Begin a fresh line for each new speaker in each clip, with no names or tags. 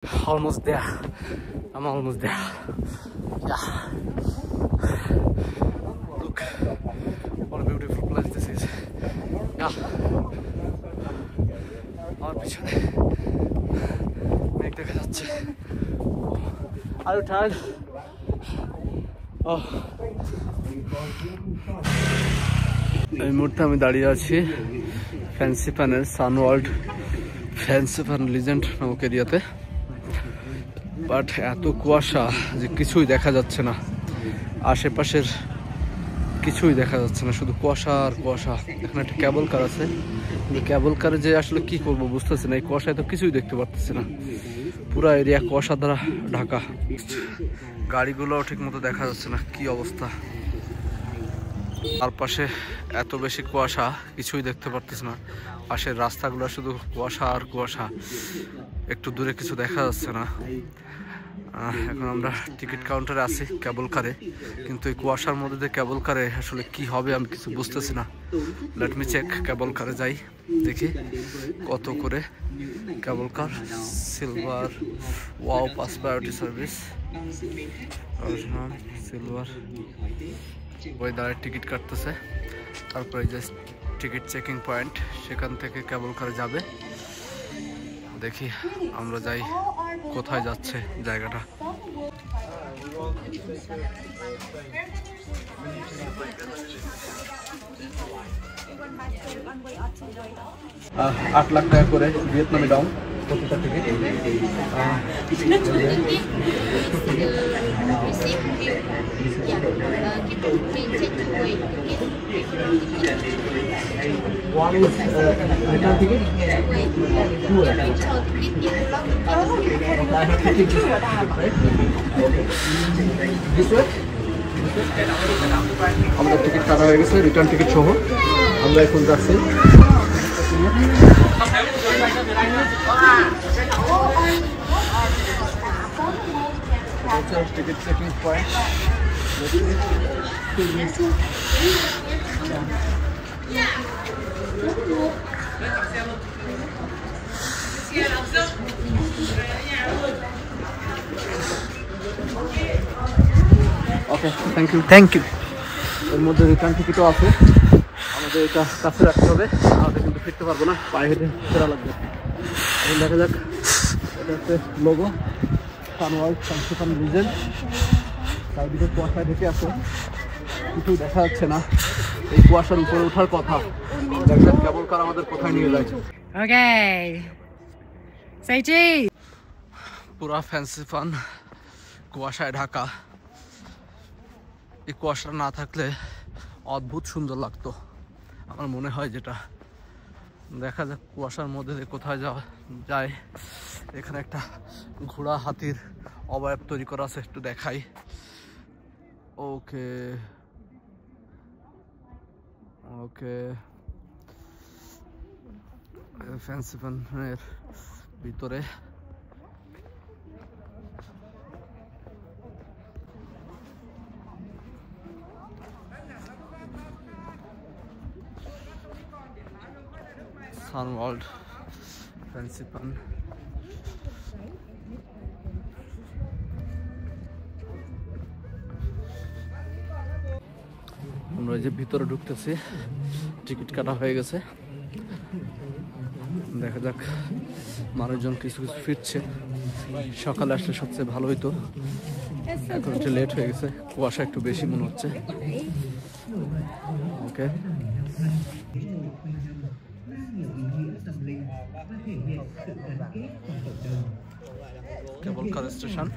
Almost there. I'm almost there. Yeah. Look what a beautiful place this is. Yeah. আমার পিছনে মেঘ দেখা যাচ্ছে। Are you tired? Oh. এই মুহূর্তে আমি দাঁড়িয়ে আছি ফ্যান্সিপানের সানওয়ার্ল্ড ফ্যান্সিপান লিজেন্ড নামক এরিয়াতে। বাট এত কুয়াশা যে কিছুই দেখা যাচ্ছে না, আশেপাশের কিছুই দেখা যাচ্ছে না, শুধু কুয়াশা আর কুয়াশা। এখানে একটা কেবল কার আছে, কিন্তু কেবল কারে যে আসলে কি করবো বুঝতেছি না, এই কুয়াশায় তো কিছুই দেখতে পারতেছি না, পুরা এরিয়া কুয়াশা দ্বারা ঢাকা। গাড়িগুলোও ঠিক মতো দেখা যাচ্ছে না, কি অবস্থা। আর পাশে এত বেশি কুয়াশা, কিছুই দেখতে পারতেছি না, পাশের রাস্তাগুলো শুধু কুয়াশা আর কুয়াশা, একটু দূরে কিছু দেখা যাচ্ছে না। এখন আমরা টিকিট কাউন্টারে আছি কেবল কারে, কিন্তু এই কুয়াশার মধ্যে দিয়ে কেবল কারে আসলে কি হবে আমি কিছু বুঝতেছি না। লেট মি চেক, কেবল কারে যাই, দেখি কত করে cable car. Silver, wow pass priority service, silver. ওই দাঁড়ায় টিকিট কাটতেছে, তারপরে যে টিকিট চেকিং পয়েন্ট, সেখান থেকে কেবল কারে যাবে। দেখি আমরা যাই, কোথায় যাচ্ছে জায়গাটা। 8 লাখ টাকা করে ভিয়েতনামে ডাউন প্রতিটা ticket. One is return ticket. Two. This way. আমাদের টিকিট কাটা হয়ে গেছে, রিটার্ন টিকিট সহ। আমরা এখন যাচ্ছি ticket checking point. Okay, thank you. Thank you. এর মধ্যে রিটার্ন টিকিটও আছে, আমাদের এটা কাছে রাখতে হবে, আমাদের কিন্তু ফিরতে পারবো না, পায়ে হেঁটে ফেরা লাগবে। এখন দেখা যাক, এটা হচ্ছে লোগো সানওয়ার্ল্ড ফ্যান্সিপান লিজেন্ড। চারদিকে কুয়াশায় ঢেকে আছে, কিছু দেখা যাচ্ছে না। এই কুয়াশার উপরে ওঠার কথা, দেখা যাক কেবল কার আমাদের কোথায় নিয়ে যায়।
ওকে, সাইটি
পুরা ফ্যান্সিপান কুয়াশায় ঢাকা। এই কুয়াশা না থাকলে অদ্ভুত সুন্দর লাগতো আমার মনে হয়। যেটা দেখা যাক কুয়াশার মধ্যে কোথায় যাওয়া যায়। এখানে একটা ঘোড়া হাতির অবয়ব তৈরি করা আছে, একটু দেখাই। ওকে ওকে, ফ্যান্সিপানের ভিতরে সানওয়ার্ল্ড ফ্যান্সিপান। আমরা এই যে ভিতরে ঢুকতেছি, টিকিট কাটা হয়ে গেছে। দেখা যাক, মানুষজন কিছু কিছু ফিরছে। সকালে আসলে সবচেয়ে ভালো হইতো, এখন একটু লেট হয়ে গেছে, কুয়াশা একটু বেশি মনে হচ্ছে। ওকে, কেবল car station.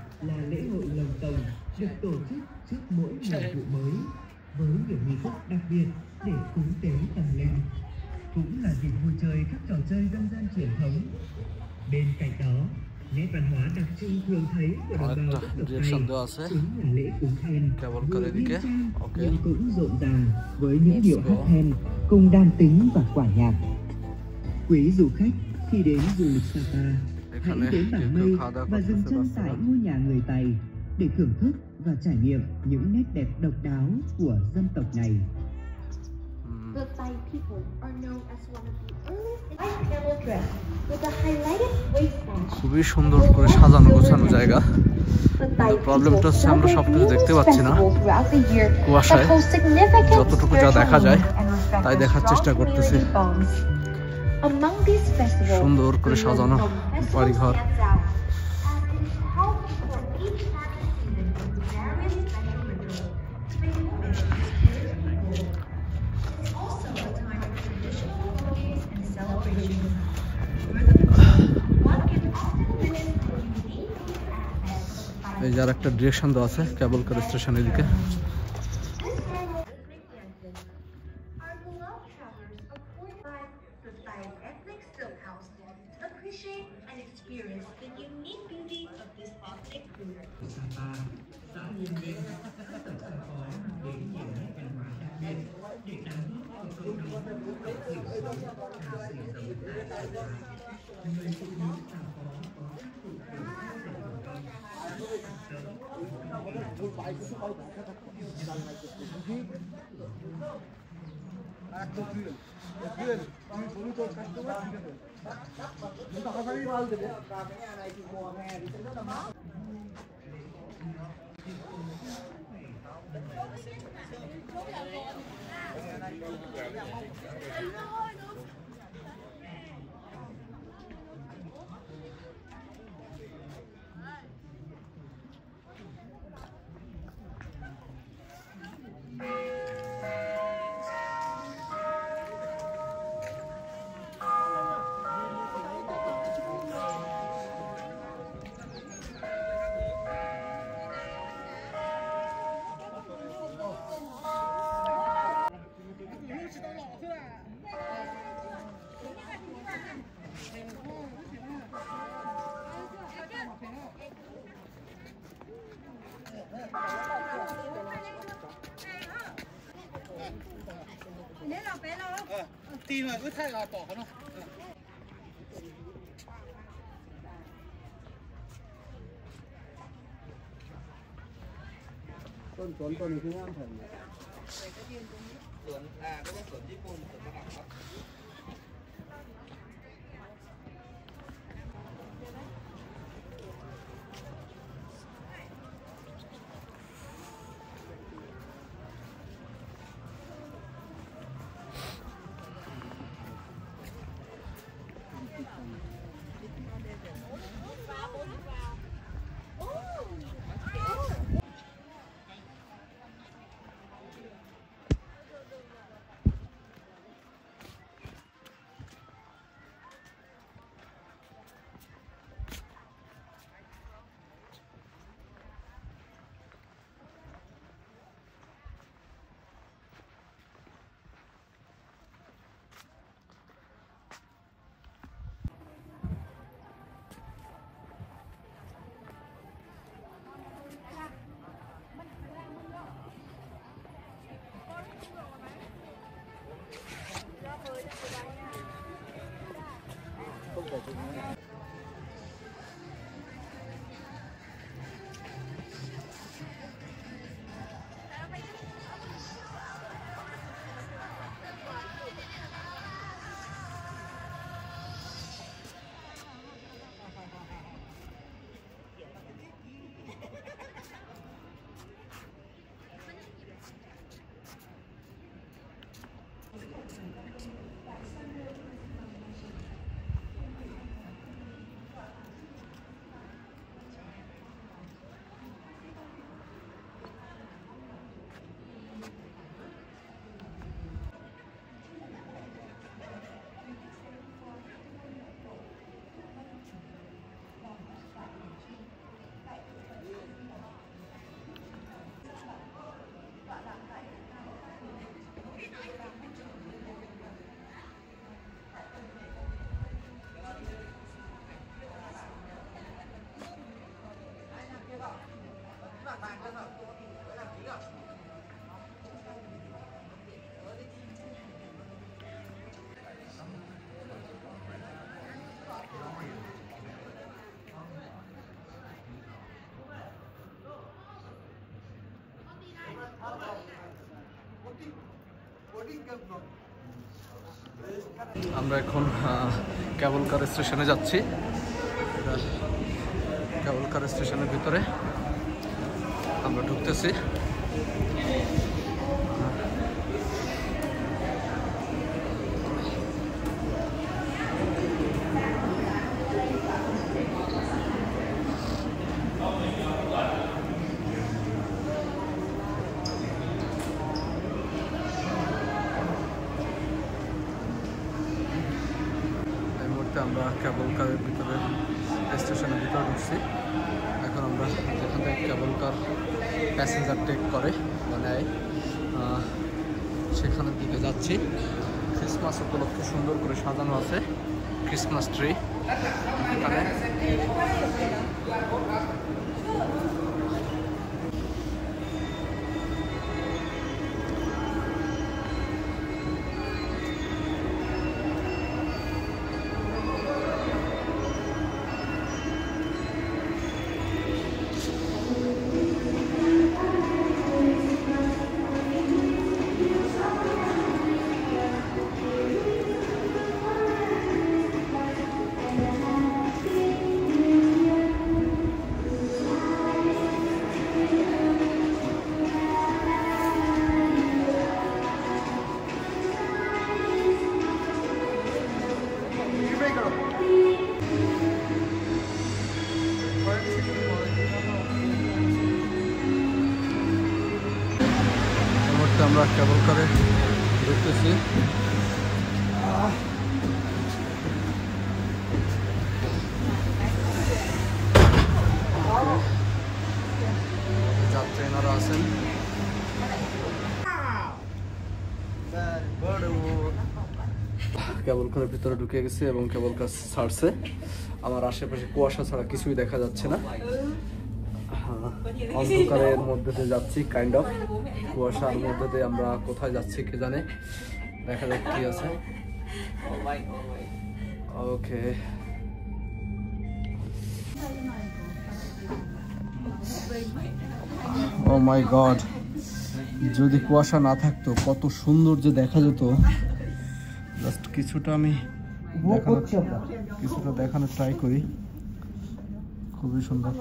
Với nhiều nghi thức đặc biệt để cúng tế thần linh, cũng là dịp vui chơi các trò chơi dân gian truyền thống. Bên cạnh đó, nét văn hóa đặc trưng thường thấy của đồng bào dân tộc này chính là lễ cúng then, vừa nghiêm trang nhưng cũng rộn ràng với những điệu hát then cùng đàn tính và quả nhạc. Quý du khách khi đến du lịch Sapa, hãy đến Bản Mây và dừng chân tại ngôi nhà người Tày để thưởng thức và trải nghiệm những nét đẹp độc đáo của dân tộc này.
The Thai people are known as one of the earliest
খুবই সুন্দর করে সাজানো গোছানো জায়গা। প্রবলেমটা হচ্ছে আমরা সবকিছু দেখতে পাচ্ছি না, কুয়াশায় যতটুকু যা দেখা যায় তাই দেখার চেষ্টা করতেছি। সুন্দর করে সাজানো বাড়িঘর। এই যার একটা ডিরেকশন দেওয়া আছে কেবল কার স্টেশনের দিকে।
ตีมาก็ใช่เราต่อเขาเนาะต้นสนต้นนี้คืองามแผ่นสวนก็เป็นสวนญี่ปุ่นสวนฝรั่งครับ What is
আমরা এখন কেবল কার স্টেশনে যাচ্ছি। কেবল কার স্টেশনের ভিতরে আমরা ঢুকতেছি। আমরা কেবল কারের ভিতরে স্টেশনের ভিতরে ঢুকছি। এখন আমরা যেখান থেকে কেবল কার প্যাসেঞ্জার টেক করে বা নেয় সেখানের দিকে যাচ্ছি। ক্রিসমাস উপলক্ষে সুন্দর করে সাজানো আছে ক্রিসমাস ট্রি এখানে। আমরা কেবল কারে ঢুকতেছি। যাত্রী এনারা আছেন। কেবল কারের ভিতরে ঢুকে গেছি এবং কেবল কার ছাড়ছে। আমার আশেপাশে কুয়াশা ছাড়া কিছুই দেখা যাচ্ছে না। অন্ধকারের মধ্যে দিয়ে যাচ্ছি, কাইন্ড অফ কুয়াশার মধ্যে দিয়ে আমরা কোথায় যাচ্ছি কে জানে। দেখা যাক কি আছে। ওকে, ও মাই গড, যদি কুয়াশা না থাকতো কত সুন্দর যে দেখা যেত। জাস্ট কিছুটা আমি দেখানোর ট্রাই করি। খুবই সুন্দর।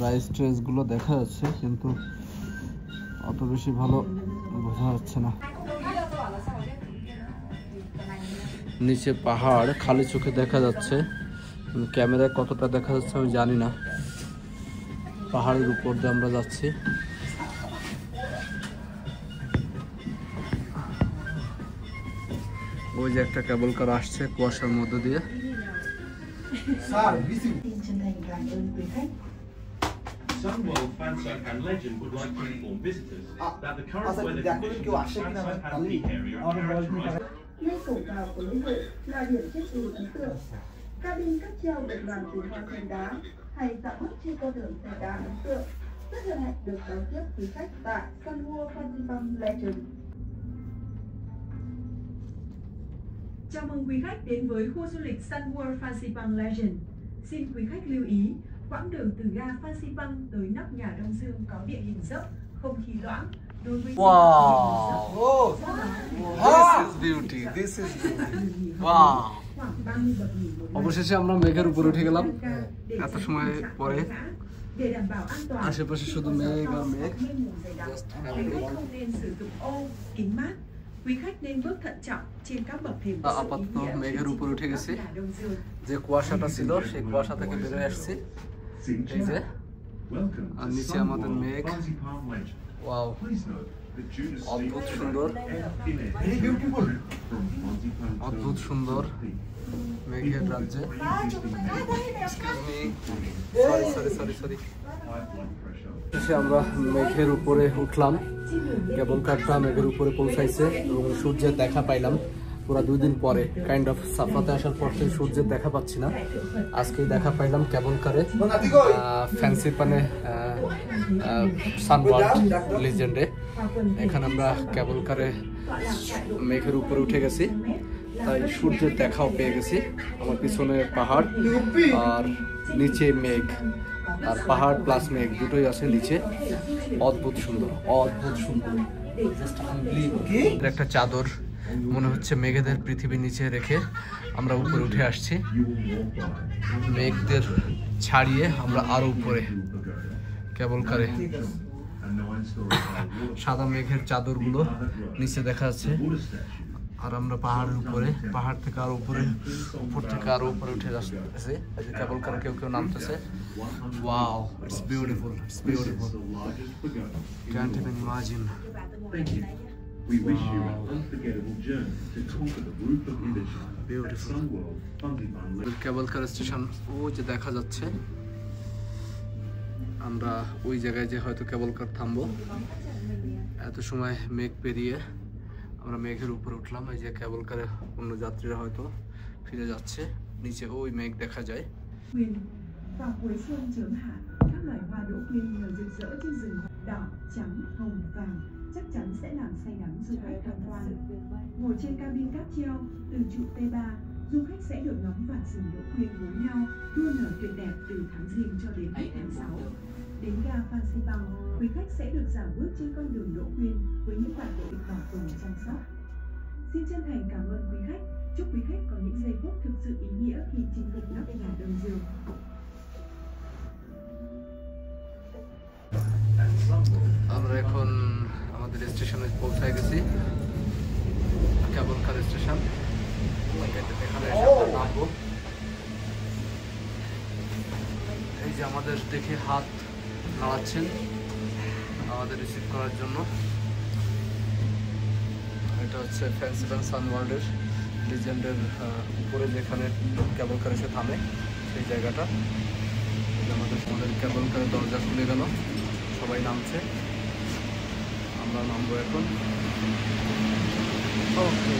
রাইস ট্রেস গুলো দেখা যাচ্ছে কিন্তু অত বেশি ভালো বোঝা যাচ্ছে না। নিচে পাহাড় খালি চোখে দেখা যাচ্ছে, ক্যামেরায় কতটা দেখা যাচ্ছে আমি জানি না। পাহাড়ের উপর দিয়ে আমরা যাচ্ছি। ওই যে একটা কেবল কার আসছে কুয়াশার মধ্য দিয়ে।
Sunworld Fan Saipan Legend would like to inform visitors that the current weather conditions in Fan Saipan Peak area are characterized.
Nơi cổng vào của lễ hội là điểm check-in ấn tượng. Cabin cáp treo được làm từ hoa sen đá hay dạo bước trên con đường xe đá ấn tượng. Rất hân hạnh được đón tiếp quý khách tại Sunworld Fan Saipan Legend.
Chào mừng quý khách đến với khu du lịch Sunworld Fancy Bang Legend. Xin quý khách lưu ý, quãng đường từ ga Fancy Bang tới nóc nhà Đông Dương có địa hình dốc, không khí loãng. Đối với
Wow! This is beauty. This is beauty. Wow! অবশেষে আমরা মেঘের উপরে উঠে গেলাম এত সময় পরে। আশেপাশে শুধু মেঘ আর মেঘ।
không nên sử dụng ô, kính mát. Quý khách nên bước thận trọng trên các bậc thềm.
আপাতত মেঘের উপরে উঠে গেছি। যে কুয়াশাটা ছিল সেই কুয়াশা থেকে বের হয়ে আসছি। এই যে আর নিচে আমাদের মেঘ। ওয়াও, অদ্ভুত সুন্দর, অদ্ভুত সুন্দর মেঘের রাজ্যে। আমরা মেঘের উপরে উঠলাম, কেবল কারটা মেঘের উপরে পৌঁছাইছে এবং সূর্যের দেখা পাইলাম পুরা 2 দিন পরে। কাইন্ড অফ সাফাতে আসার পর থেকে সূর্যের দেখা পাচ্ছি না, আজকেই দেখা পাইলাম কেবল কারে ফ্যান্সি পানে সানওয়ার্ল্ড লিজেন্ডে। এখানে আমরা কেবল কারে মেঘের উপরে উঠে গেছি, তাই সূর্যের দেখাও পেয়ে গেছি। আমার পিছনে পাহাড় আর নিচে মেঘ, আর পাহাড় প্লাস মেঘ দুটোই আছে নিচে। অদ্ভুত সুন্দর, অদ্ভুত সুন্দর। একটা চাদর মনে হচ্ছে মেঘেদের পৃথিবী নিচে রেখে আমরা উপরে উঠে আসছি। মেঘদের ছাড়িয়ে আমরা আরো উপরে কেবল কারে সাদা মেঘের চাদরগুলো নিচে দেখা যাচ্ছে। আর আমরা পাহাড়ের উপরে, পাহাড় থেকে আরো উপরে, উপর থেকে আরো উপরে উঠে যাচ্ছে। এই যে কেবল কারে কেউ কেউ নামতেছে। Wow, it's beautiful, it's beautiful. Can't even imagine.
We wish you an unforgettable journey to conquer the roof of Illusion at Sunworld, funded by
cable car station ও যে দেখা যাচ্ছে। আমরা ওই জায়গায় যে হয়তো কেবল কার থামবো। এত সময় মেঘ পেরিয়ে আমরা মেঘের উপরে উঠলাম। এই যে কেবল কারে অন্য যাত্রীরা হয়তো ফিরে যাচ্ছে। নিচে ওই মেঘ দেখা যায়।
Vào cuối xuân chớm hạ, các loài hoa đỗ quyên nở rực rỡ trên rừng đỏ, trắng, hồng, vàng chắc chắn sẽ làm say đắm du khách tham quan. Ngồi trên cabin cáp treo từ trụ T3, du khách sẽ được ngắm vạt rừng đỗ quyên nối nhau, đua nở tuyệt đẹp từ tháng Giêng cho đến hết tháng 6. Đến ga Phan Xipang, quý khách sẽ được dạo bước trên con đường đỗ quyên với những vạt đỗ được bảo tồn chăm sóc. Xin chân thành cảm ơn quý khách. Chúc quý khách có những giây phút thực sự ý nghĩa khi chinh phục nóc nhà Đông Dương.
আমরা এখন আমাদের স্টেশনে পৌঁছায় গেছি, কেবল car station. এখানে এসে আমরা নামবো। এই যে আমাদের দেখে হাত নাড়াচ্ছেন আমাদের রিসিভ করার জন্য। এটা হচ্ছে ফ্যান্সিপান সানওয়ার্ল্ডের লিজেন্ডের উপরে যেখানে কেবল কার এসে থামে সেই জায়গাটা। আমাদের কেবল কারের দরজা খুলে গেল, সবাই নামছে, আমরা নামবো এখন। ওকে,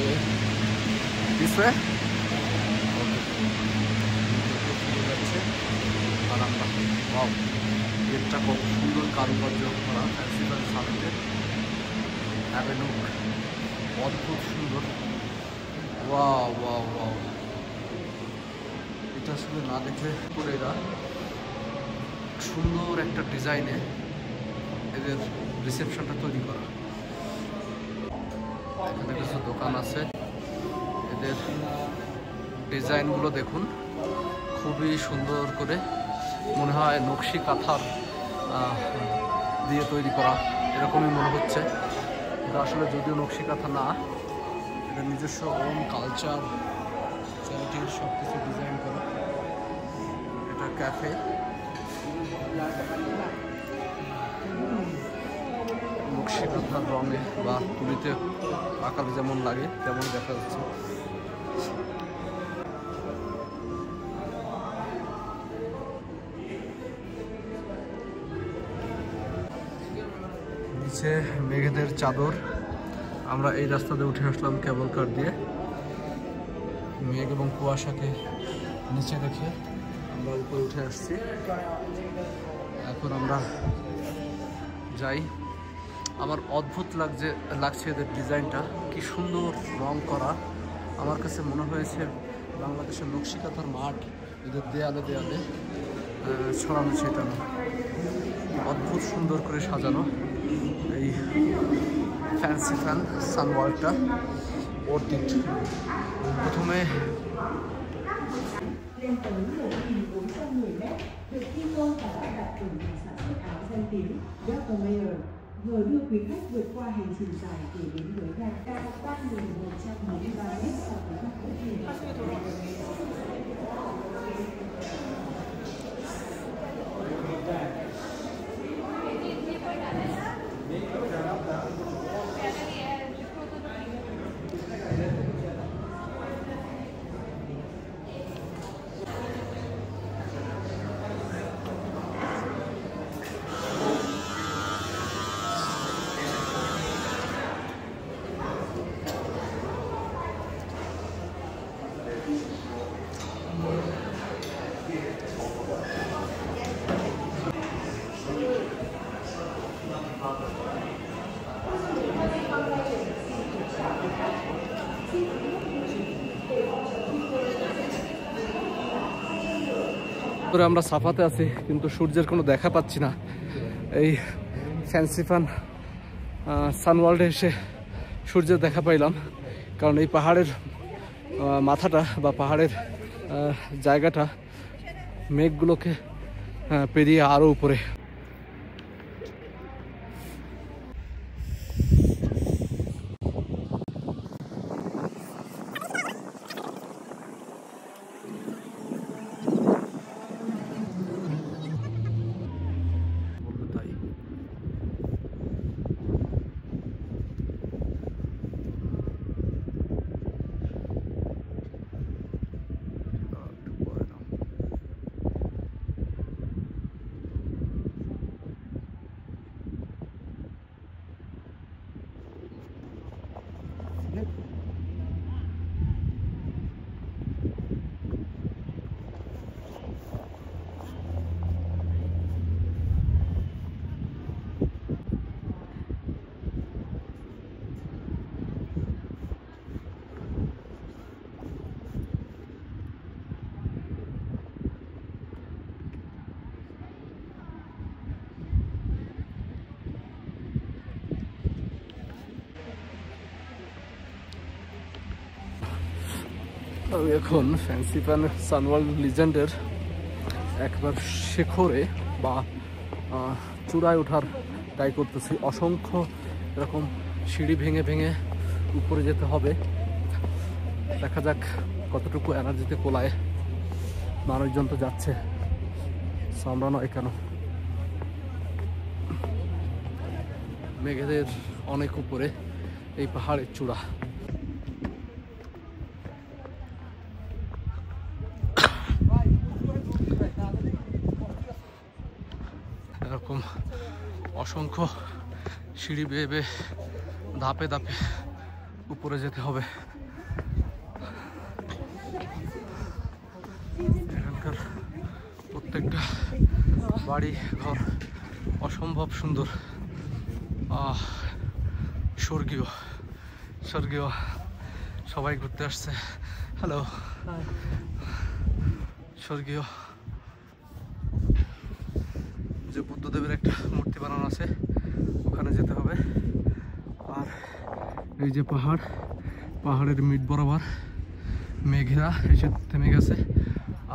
যাচ্ছে আর আমরা গেটটা খুব সুন্দর কারুকার্য করা, ফ্যান্সিপান সানওয়ার্ল্ডের অ্যাভেনু, অদ্ভুত সুন্দর। ওয়াও ওয়াও ওয়াও, এটা আসলে না দেখলে পরে এরা সুন্দর একটা ডিজাইনে এদের রিসেপশনটা তৈরি করা। এখানে কিছু দোকান আছে, এদের ডিজাইনগুলো দেখুন, খুবই সুন্দর করে মনে হয় নকশি কাঁথার দিয়ে তৈরি করা, এরকমই মনে হচ্ছে। এটা আসলে যদিও নকশি কাঁথা না, এটা নিজস্ব ওন কালচার চ্যারিটির সব কিছু ডিজাইন করা। এটা ক্যাফে, নকশি কাঁথার রঙে বা তুলিতে আঁকালে যেমন লাগে তেমন দেখা যাচ্ছে। নিচে মেঘেদের চাদর। আমরা এই রাস্তা দিয়ে উঠে আসলাম কেবল কার দিয়ে। মেঘ এবং কুয়াশাকে নিচে রেখে আমরা উপরে উঠে আসছি। এখন আমরা যাই। আমার অদ্ভুত লাগছে এদের ডিজাইনটা, কি সুন্দর রং করা। আমার কাছে মনে হয়েছে বাংলাদেশের নকশি কাঁথার মাঠ এদের দেয়ালে দেয়ালে ছড়ানো ছিটানো, অদ্ভুত সুন্দর করে সাজানো এই ফ্যান্সিপান সানওয়ার্ল্ডটা। অর্ডিট প্রথমে
lên tới 1.410 mét, được thi công và đã đạt chuẩn nhà sản xuất áo danh tiếng Welcome vừa đưa quý khách vượt qua hành trình dài để đến với ga cao 3.143 mét so với mặt đất biển.
ধরে আমরা সাফাতে আছি কিন্তু সূর্যের কোনো দেখা পাচ্ছি না। এই ফ্যান্সি ফান সানওয়ার্ল্ডে এসে সূর্যের দেখা পাইলাম, কারণ এই পাহাড়ের মাথাটা বা পাহাড়ের জায়গাটা মেঘগুলোকে পেরিয়ে আরও উপরে। আমি এখন ফ্যান্সি ফান সানওয়ার্ল্ড লিজেন্ডের একবার শেখরে বা চূড়ায় ওঠার ট্রাই করতেছি। অসংখ্য এরকম সিঁড়ি ভেঙে ভেঙে উপরে যেতে হবে। দেখা যাক কতটুকু এনার্জিতে কোলায়। মানুষজন তো যাচ্ছে, আমরা নয় কেন। মেঘেদের অনেক উপরে এই পাহাড়ের চূড়া। এরকম অসংখ্য সিঁড়ি বেয়ে বেয়ে ধাপে ধাপে উপরে যেতে হবে। এখানকার প্রত্যেকটা বাড়ি ঘর অসম্ভব সুন্দর। স্বর্গীয় স্বর্গীয় সবাই ঘুরতে আসছে। হ্যালো, স্বর্গীয় যে বুদ্ধদেবের একটা মূর্তি বানানো আছে ওখানে যেতে হবে। আর এই যে পাহাড়, পাহাড়ের মিট বরাবর মেঘেরা এসে থেমে গেছে,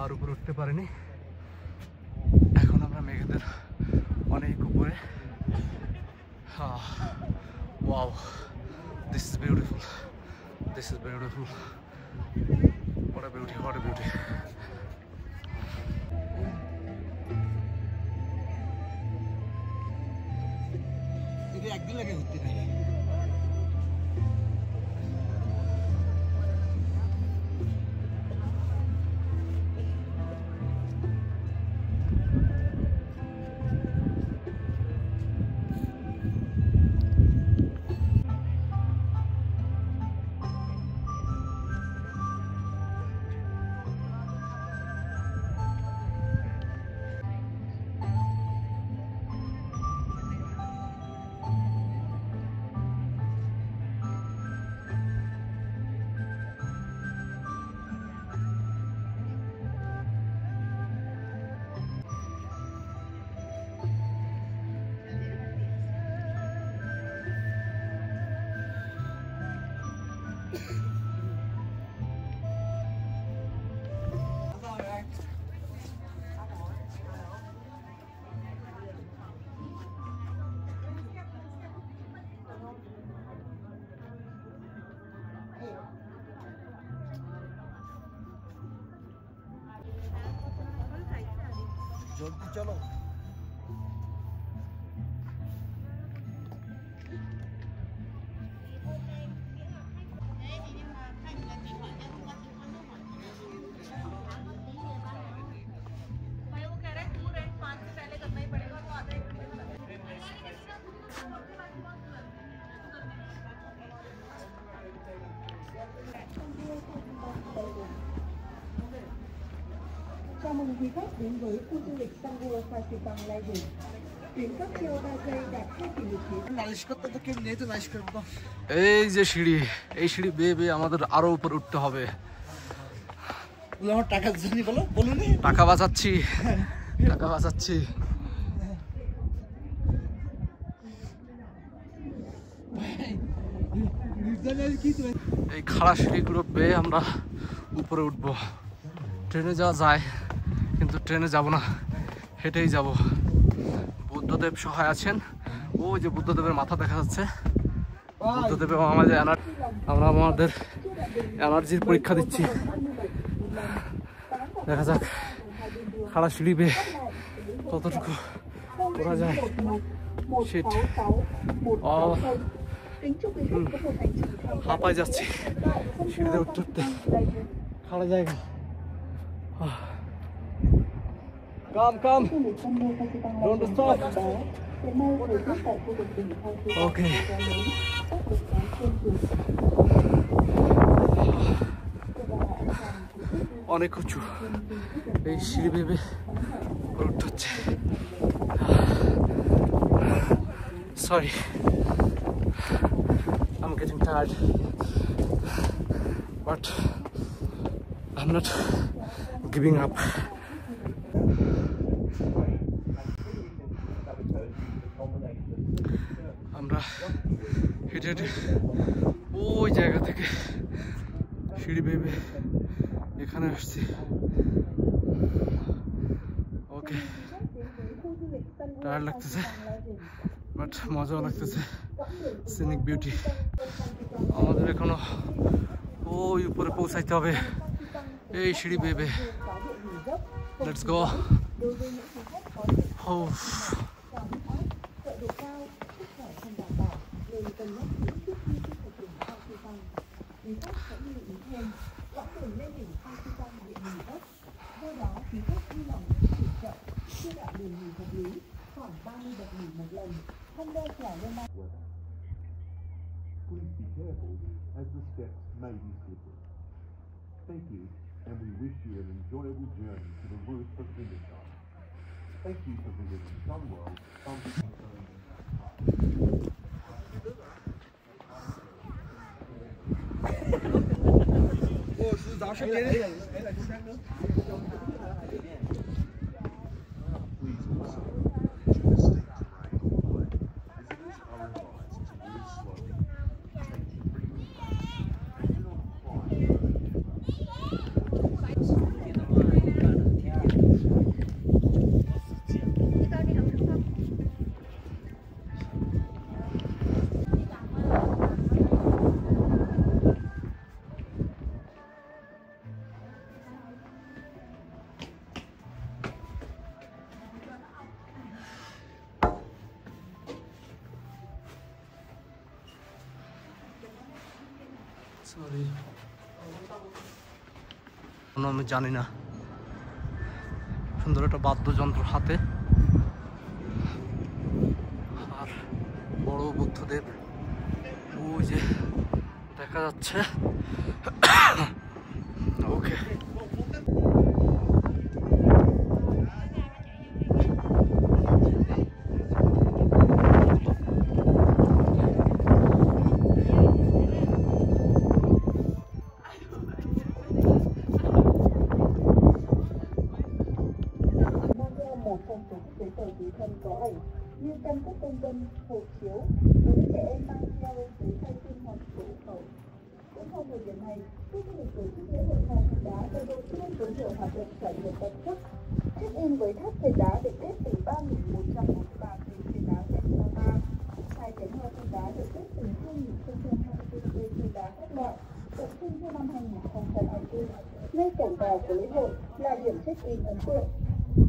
আর উপরে উঠতে পারেনি। এখন আমরা মেঘেদের অনেক উপরে। Wow, this is beautiful, this is beautiful. What a beauty, what a beauty.
একদিন লাগে ঘুরতে পারি। জলদি চলো।
Chào mừng quý khách đến với khu du lịch Sun World Fancy Bang Legend. Tuyến cáp treo 3 giây đạt 2 kỷ lục thế giới.
নালিশ করতে তো কেউ নেই, তো নালিশ করবো।
এই যে সিঁড়ি, এই সিঁড়ি বেয়ে বেয়ে আমাদের আরো উপরে উঠতে হবে। টাকা বাঁচাচ্ছি, টাকা বাঁচাচ্ছি। এই খাড়া সিঁড়িগুলো বেয়ে আমরা উপরে উঠবো। ট্রেনে যাওয়া যায় কিন্তু ট্রেনে যাব না, হেঁটেই যাব। বুদ্ধদেব সহায় আছেন, ওই যে বুদ্ধদেবের মাথা দেখা যাচ্ছে। বুদ্ধদেবের আমাদের আমরা আমাদের এনার্জির পরীক্ষা দিচ্ছি। দেখা যাক খাড়া সিঁড়ি বেয়ে কতটুকু করা যায়। শিট, হাঁপায় যাচ্ছি সিঁড়িতে উঠতে উঠতে। খাড়া জায়গা, কাম কাম, ডোন্ট স্টপ। ওকে, অনেক উঁচু, এই সিঁড়ি ভেবে উঠতে হচ্ছে। Sorry, I'm getting tired, but I'm not giving up. আমরা হেঁটে হেঁটে ওই জায়গা থেকে সিঁড়ি ভেবে এখানে আসছি। ওকে, টায়ার্ড লাগতেছে বাট মজাও লাগতেছে। Scenic beauty. আমাদের এখনো ওই উপরে পৌঁছাইতে হবে এই সিঁড়ি ভেবে। Let's go.
Please be careful as the steps may be slippery. Thank you, and we wish you an enjoyable journey to the roof of Indocon. Thank you for visiting Sunworld.
Sorry, আমি জানি না। সুন্দর একটা বাদ্যযন্ত্র হাতে, আর বড় বুদ্ধদেব ওই যে দেখা যাচ্ছে। ওকে,
như căn cước công dân, hộ chiếu. Đối với trẻ em mang theo giấy khai sinh hoặc sổ hộ khẩu. Cũng trong thời điểm này, khu du lịch tổ chức lễ hội Hò Thạch Đá đã đầu tiên với nhiều hoạt động trải nghiệm đặc sắc. Check-in với tháp Thạch Đá được kết từ 3.143 cây Thạch Đá ven Sapa. 2 cánh hoa Thạch Đá được kết từ 2.024 cây Thạch Đá các loại, tập trung cho năm 2024. Ngay cổng vào của lễ hội là điểm check-in ấn tượng.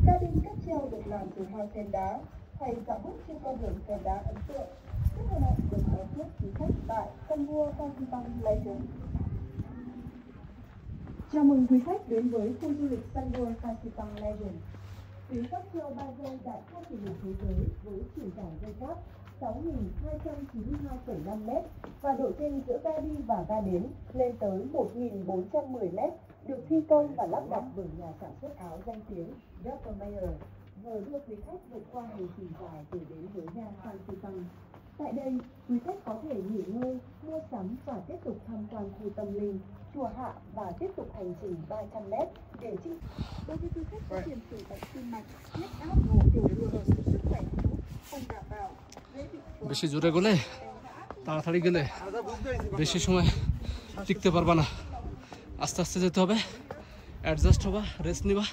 Cabin cáp treo được làm từ hoa sen đá, hay dạo bước trên con đường sen đá ấn tượng. Các hoạt động được đón tiếp quý khách tại Sun World Phan Xipang Legend. Chào mừng quý khách đến với khu du lịch Sun World Phan Xipang Legend. Tuyến cáp treo 3 dây đạt cao kỷ lục thế giới với chiều dài dây cáp 6.292,5 m và độ trên giữa ga đi và ga đến lên tới 1.410 m, được thi công và lắp đặt bởi nhà sản xuất áo danh tiếng Dr. Mayer, vừa đưa quý khách vượt qua hành trình dài để đến với ga Phan Xipang. Tại đây, quý khách có thể nghỉ ngơi, mua sắm và tiếp tục tham quan khu tâm linh, chùa Hạ và tiếp tục hành trình 300 m để chinh. Đối với quý khách có tiền sử bệnh tim mạch, huyết áp, tiểu đường, sức khỏe yếu, không đảm bảo, dễ bị
বেশি জোরে গেলে তাড়াতাড়ি গেলে বেশি সময় টিকতে পারবা না, আস্তে আস্তে যেতে হবে, অ্যাডজাস্ট হবা, রেস্ট নিবা,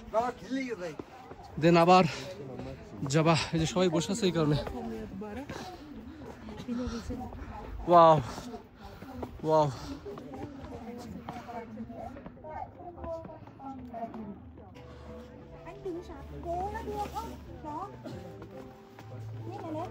দেন আবার যাবা। এই যে সবাই বসে আছে এই কারণে। Wow wow,
Anh đừng sạc cố nó được không? Đó. Như này đấy.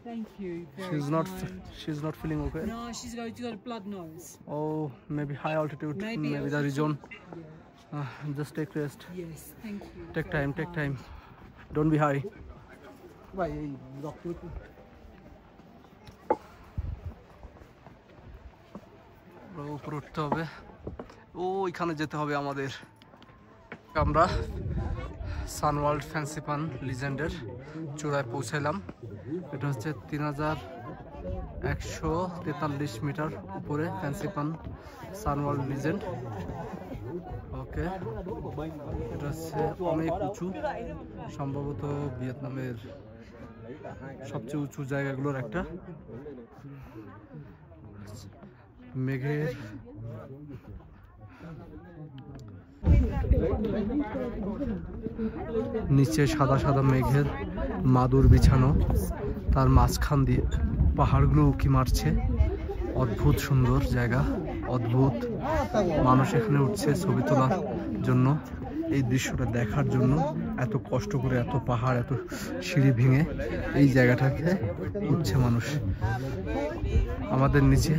Thank you. Very
she's not feeling okay.
No, she's got a blood nose.
Oh, maybe high altitude, maybe the region. Just take rest.
Yes, thank you.
Take time. Don't be hurry. উপরে উঠতে হবে, ওইখানে যেতে হবে আমাদের। আমরা সানওয়ার্ল্ড fancy পান লিজেন্ডের চূড়ায় পৌঁছাইলাম। এটা হচ্ছে 3143 মিটার উপরে ফ্যান্সি পান সানওয়ার্ল্ড লিজেন্ড। ওকে, এটা হচ্ছে অনেক উঁচু, সম্ভবত ভিয়েতনামের সবচেয়ে উঁচু জায়গাগুলোর একটা। মেঘের নিচে সাদা সাদা মেঘের মাদুর বিছানো, তার মাঝখান দিয়ে পাহাড়গুলো উঁকি মারছে। অদ্ভুত সুন্দর জায়গা, অদ্ভুত। মানুষ এখানে উঠছে ছবি তোলার জন্য, এই দৃশ্যটা দেখার জন্য এত কষ্ট করে, এত পাহাড়, এত সিঁড়ি ভেঙে এই জায়গাটাকে উঠছে মানুষ। আমাদের নিচে